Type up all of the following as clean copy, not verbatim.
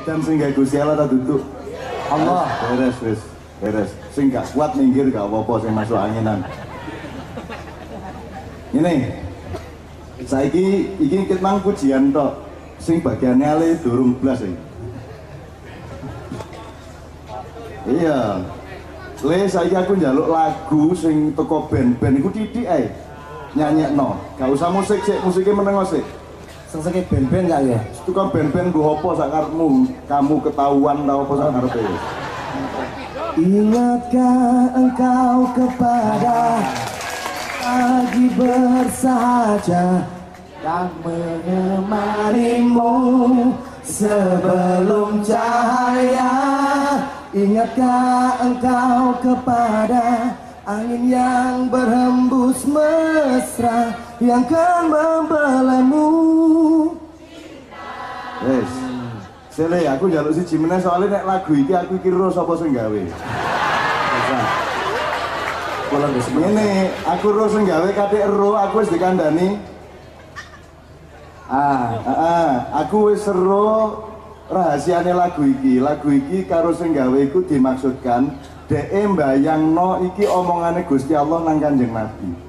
edan sing gawe Gusti Allah ta duduk? Allah. Beres wis. Beres. Sing gak kuat minggir gak apa-apa sing masuk anginan. Ini saiki iki mang pujian tok. Sing bagiane ale durung blas iki. Iya. Le saiki aku njaluk lagu sing teko band-band iku titik ae. Nyanyekno. Gak usah musik sik, musike meneng sik. Sing band-band gak ya? Tukang band-band nggo apa sak karepmu? Kamu ketahuan ta apa sak karepe? Ingatkah engkau kepada pagi bersahaja yang menemanimu sebelum cahaya? Ingatkah engkau kepada angin yang berhembus mesra yang kan membelaimu? Wes, sele aku njaluk siji meneh soalnya nek lagu iki aku kira sapa sing gawe. Kula wis ngene, aku ro sing gawe katik ero aku wis dikandani. Aku wis ero rahasiane lagu iki. Lagu iki karo sing gawe iku dimaksudkan dheke mbayangno iki omongane Gusti Allah nang Kanjeng Nabi.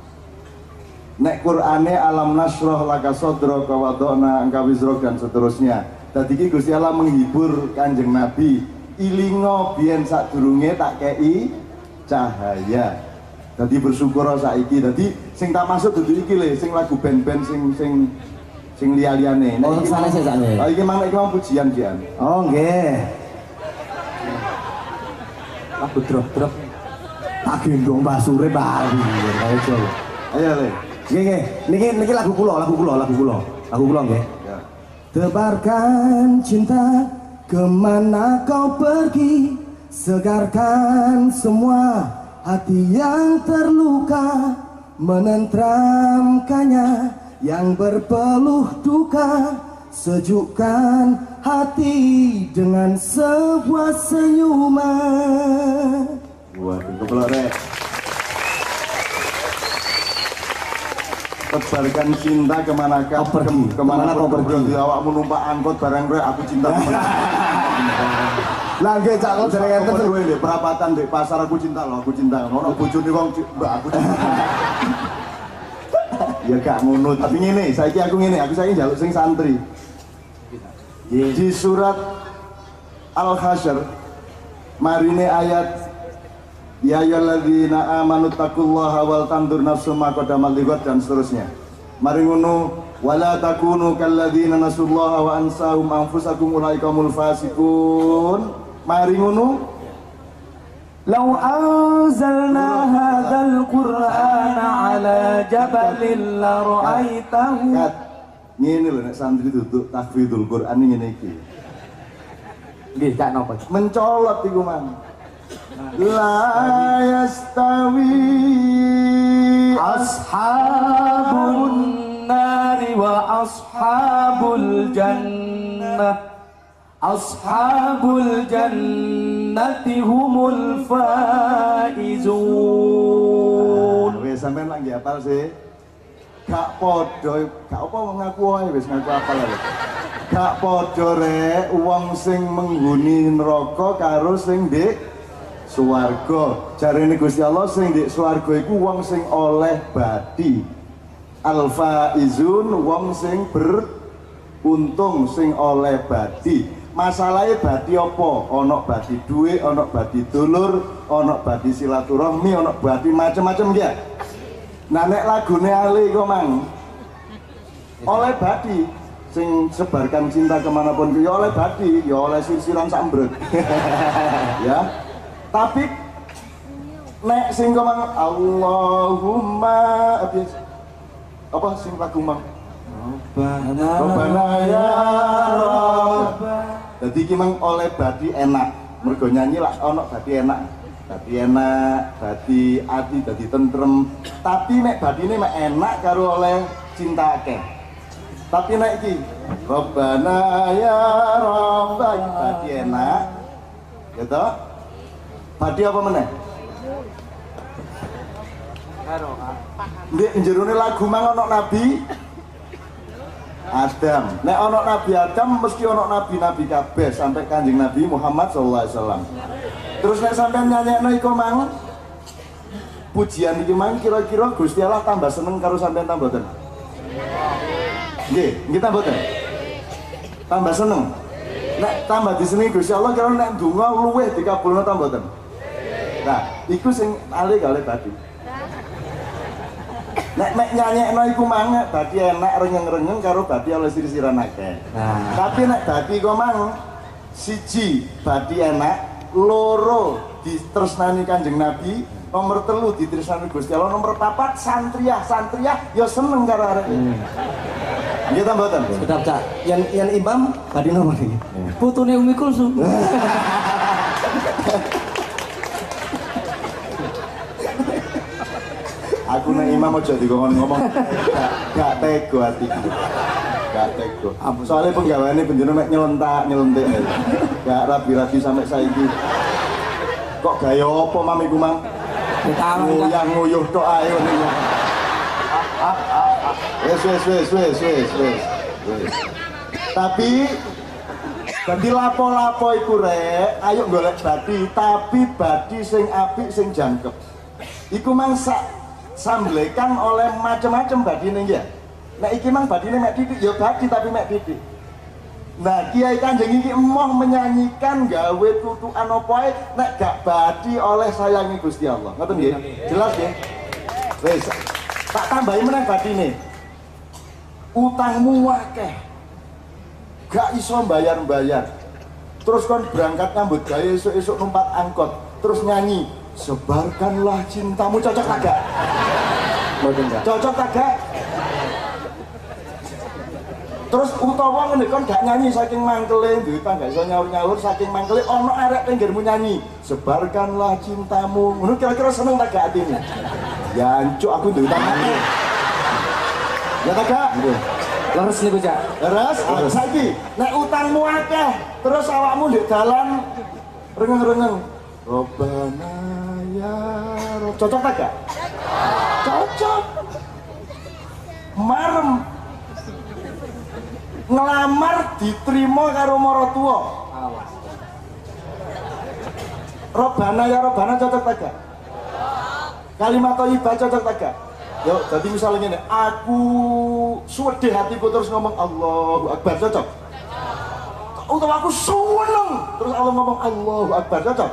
Nek Qur'ane alam nasroh laka sodrok kawadona angka wizrok dan seterusnya. Tadi ki Gusti Allah menghibur Kanjeng Nabi. Ilingo biyen sadurunge tak kei cahaya. Tadi bersyukur saiki. Tadi sing tak maksud dudu iki le, sing lagu band-band sing liya-liyane. Oh, salah sih sakne. Oh, iki mang pujian jian. Oh, nggih. Lagu drop-drop. Tak gendong Mbah Sure bali. Ayo le. Niki lagu kula nggih. Ya. Tebarkan cinta kemana kau pergi, segarkan semua hati yang terluka, menenteramkannya yang berpeluh duka, sejukkan hati dengan sebuah senyuman. Wah, kebetulan rek. Tebarkan cinta kemana kau pergi, kemana kau pergi, awakmu numpak angkot barang rek aku cinta. Lagi cakot jenenge terus kowe lho perapatan di pasar aku cinta loh, aku cinta. Ono bojone wong mbak aku cinta. Ya gak ngono, tapi ngene, saiki aku ngene, aku saiki njaluk sing santri. Di surat Al-Hasyr marine ayat ya ayyuhalladzina amanu taqullaha wal tandur nafsum ma qaddamat lighad dan seterusnya. Mari ngono wala takunu kalladzina nasullaha wa ansahum anfusakum ulaikumul fasiqun. Mari ngono Lau anzalna hadzal qur'ana ala jabalin la ra'aitahu. Ngene lho nek santri duduk tahfidzul Qur'an ngene iki. Nggih, Cak napa? Mencolot iku mang. La yastawi ashabun nari wa ashabul jannah. Ashabul jannati humul faizun. Wis sampean lagi hafal sih. Gak podo, gak apa ngaku wae wis ngaku hafal ae. Gak podo rek wong sing menghuni neraka karo sing ndek swarga. Jarene Gusti Allah sing ndek swarga iku wong sing oleh badi. Al faizun wong sing beruntung sing oleh badi. Masalahnya badi apa? Ono badi duit, ono badi dulur, ono badi silaturahmi, ono badi macam-macam ya. Nah nek lagune Ali kok mang oleh badi sing sebarkan cinta kemanapun ya oleh badi, ya oleh silsilan sambrek. Ya. Tapi nek sing kok mang Allahumma apa sing lagu mang? Rabbana ya Rabb. Jadi iki mang oleh badi enak. Mergo nyanyi lah ono badi enak. Badi enak, badi ati, badi tentrem. Tapi nek badine mek enak karo oleh cinta akeh. Tapi nek iki Rabbana ya Rabb badi enak. Ya toh? Badi apa meneh? Ndek jerone lagu mang ono nabi. Adam. Nek ono Nabi Adam mesti ono nabi-nabi kabeh sampai Kanjeng Nabi Muhammad sallallahu alaihi wasallam. Terus nek sampean nyanyekno iku mang pujian iki mang kira-kira Gusti Allah tambah seneng karo sampean ta mboten? Nggih, nggih ta mboten? Tambah seneng. Nek tambah disenengi Gusti Allah kira nek donga luweh dikabulno ta mboten? Nah, iku sing ale-ale tadi. Nek nyanyekno iku mang dadi enak rengeng-rengeng karo dadi oleh sir-siran akeh. Nah, tapi nek dadi kok mang siji dadi enak, loro ditresnani Kanjeng Nabi, nomor 3 ditresnani Gusti Allah, nomor 4 santriyah ya seneng karo arek. Nggih ta mboten? Sedap Cak. Yang imam badhe nomor iki. Putune Umi Kulsum. Aku nek imam aja dikon ngomong gak tego atiku. Gak tego. Soalnya penggaweane benjono mek nyelentik. Gak rapi-rapi sampai saiki. Kok gaya apa mamiku mang? Yang nguyuh tok ae ngene. Wes. Tapi dadi lapo-lapo iku rek, ayo golek badi, tapi badi sing apik sing jangkep. Iku mang samblekan oleh macam-macam badine ya. Nek iki mang badine mek titik ya badi tapi mek titik. Nah, Kiai Kanjeng iki emoh menyanyikan gawe tutukan apa ae nek gak badi oleh sayangi Gusti Allah. Ngoten nggih? Jelas nggih? Wis. Tak tambahi meneh badine. Utangmu akeh. Gak iso bayar-bayar. Terus kon berangkat nyambut gawe esuk-esuk numpak angkot, terus nyanyi sebarkanlah cintamu, cocok agak? Cocok agak? Terus utawa ngene kon gak nyanyi saking mangkele, duit gak iso nyaur-nyaur saking mangkele ono arek pinggirmu nyanyi sebarkanlah cintamu. Ngono kira-kira seneng tak gak atine? Ya ancuk aku duit tanganku. Ya tak gak? Leres niku Cak. Leres? Saiki nek utangmu akeh, terus awakmu ndek dalan rengeng-rengeng. Robbana ya Rob. Cocok tak gak? Cocok. Marem. Ngelamar diterima karo maratuwa. Robbana ya Robbana cocok tak gak? Kalimat thayyibah cocok tak gak? Yuk, jadi misalnya gini, aku suwedih hatiku terus ngomong Allahu Akbar, cocok? Untuk aku seneng terus Allah ngomong Allahu Akbar, cocok?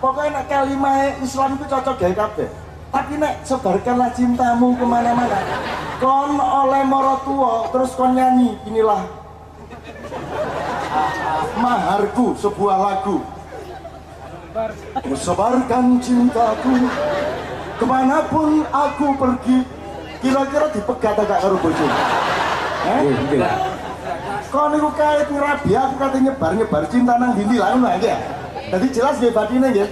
Pokoknya nek kalimah Islam itu cocok gaya kabeh. Tapi nek sebarkanlah cintamu kemana-mana, kon oleh maratuwa terus kon nyanyi, inilah maharku, sebuah lagu. Sebarkan cintaku kemanapun aku pergi. Kira-kira dipegat agak karo bojomu? Kau niku kait ngerabi aku kate nyebar cinta nang dindi lah ngono ya. Dadi jelas nggih batine nggih.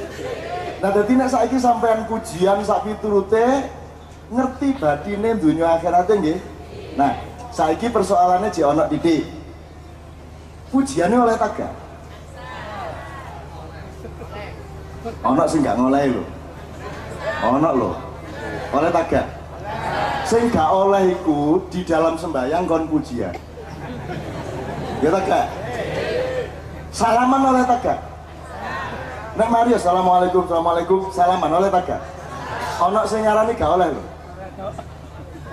Nah dadi nek saiki sampean pujian sak piturute ngerti batine donya akhirate nggih. Nah, saiki persoalannya jek ana titik. Pujiane oleh taga. Ana sing gak ngolehi lho. Ana lho. Oleh taga. Sing gak oleh iku di dalam sembahyang kon pujian. Ya taga. Salaman oleh taga. Nek mari assalamualaikum salaman oleh taga. Ana sing ngarani gak oleh lho.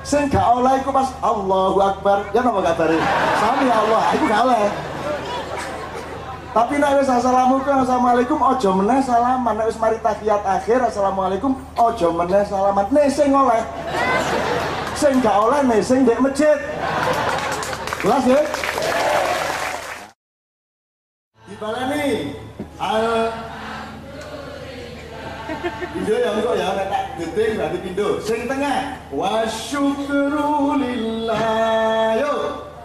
Sing gak oleh iku pas Allahu Akbar. Ya napa kabare? Sami Allah, iku gak oleh. Tapi nek wis assalamualaikum aja meneh salaman. Nek wis mari tahiyat akhir assalamualaikum aja meneh salaman. Nek sing oleh. Sing gak oleh nek sing ndek masjid. Jelas ya? Dibaleni Pindo ya engko ya nek tak deting berarti pindo. Sing tengah wa syukrulillah. Yo.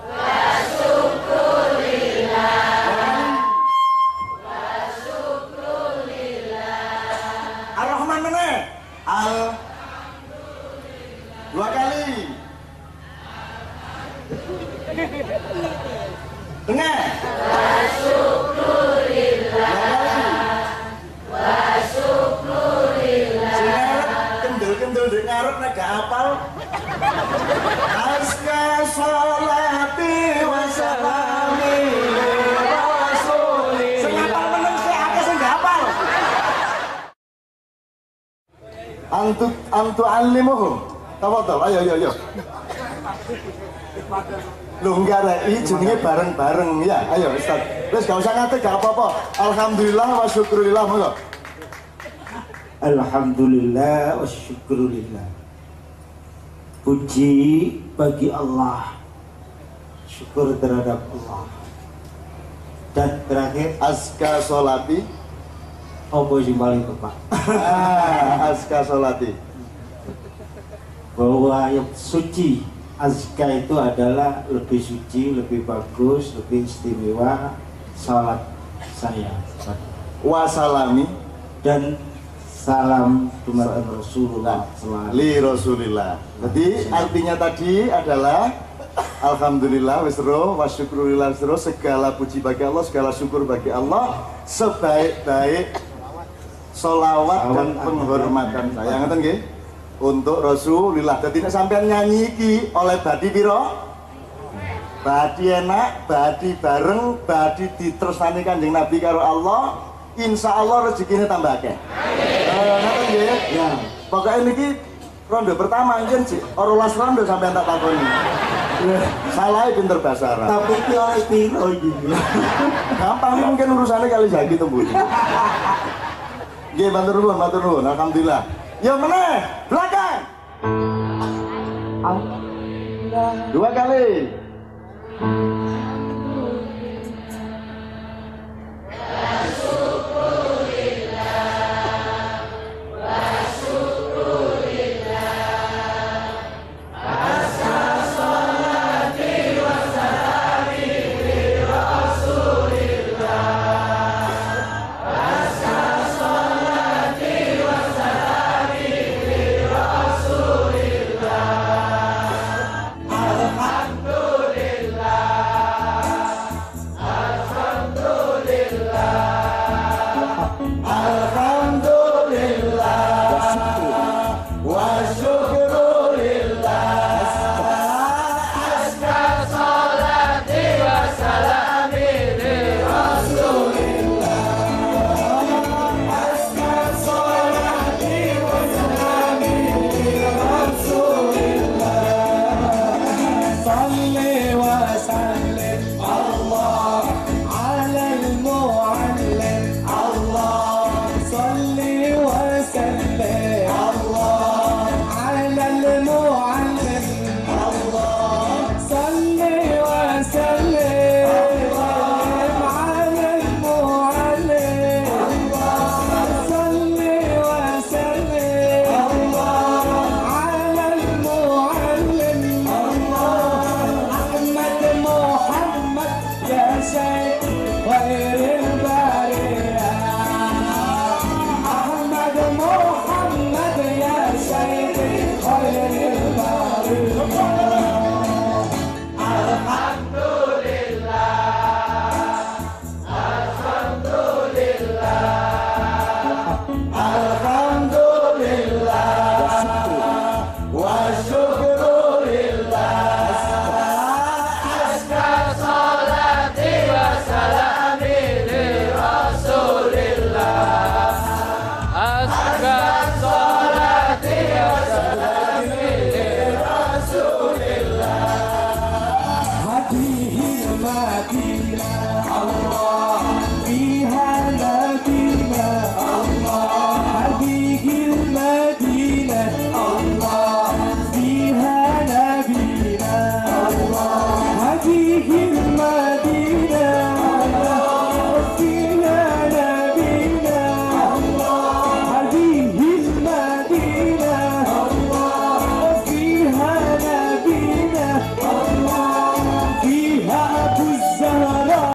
Wa syukrulillah. Ar-Rahman meneh. Dua kali. Tengah. Wa syukrulillah. Wa syukrulillah. Kendel-kendel di ngarep nek gak apal. Aska salat am tu'allimuhum. Tafadhol, ayo. Lho enggak rek, iki jenenge bareng-bareng ya. Ayo Ustaz. Wis gak usah ngatek gak apa-apa. Alhamdulillah wa syukurillah monggo. Alhamdulillah wa syukurillah. Puji bagi Allah. Syukur terhadap Allah. Dan terakhir Azka sholati. apa sing paling tepat? Azka sholati. Bahwa yang suci azka itu adalah lebih suci, lebih bagus, lebih istimewa salat saya. Wasalami Dan salam kepada Rasulullah SAW. li Rasulillah. Jadi artinya tadi adalah alhamdulillah wisro wa syukurillah wisro, segala puji bagi Allah, segala syukur bagi Allah, sebaik-baik solawat dan penghormatan saya ngeten nggih untuk Rasulillah. Jadi nek sampean nyanyi iki oleh badi pira? Badi enak, badi bareng, badi ditresnani Kanjeng Nabi karo Allah, insya Allah rezekine tambah akeh. Ngeten nggih? Ya, Pokoknya niki ronde pertama njen sih, 12 ronde sampean tak takoni. Salah pinter bahasa Arab. tapi itu oleh piro iki? Gampang ini mungkin urusannya kali jadi tembus. Nggih, matur nuwun, alhamdulillah. Ya meneh, belakang. Dua kali. هذه المدينة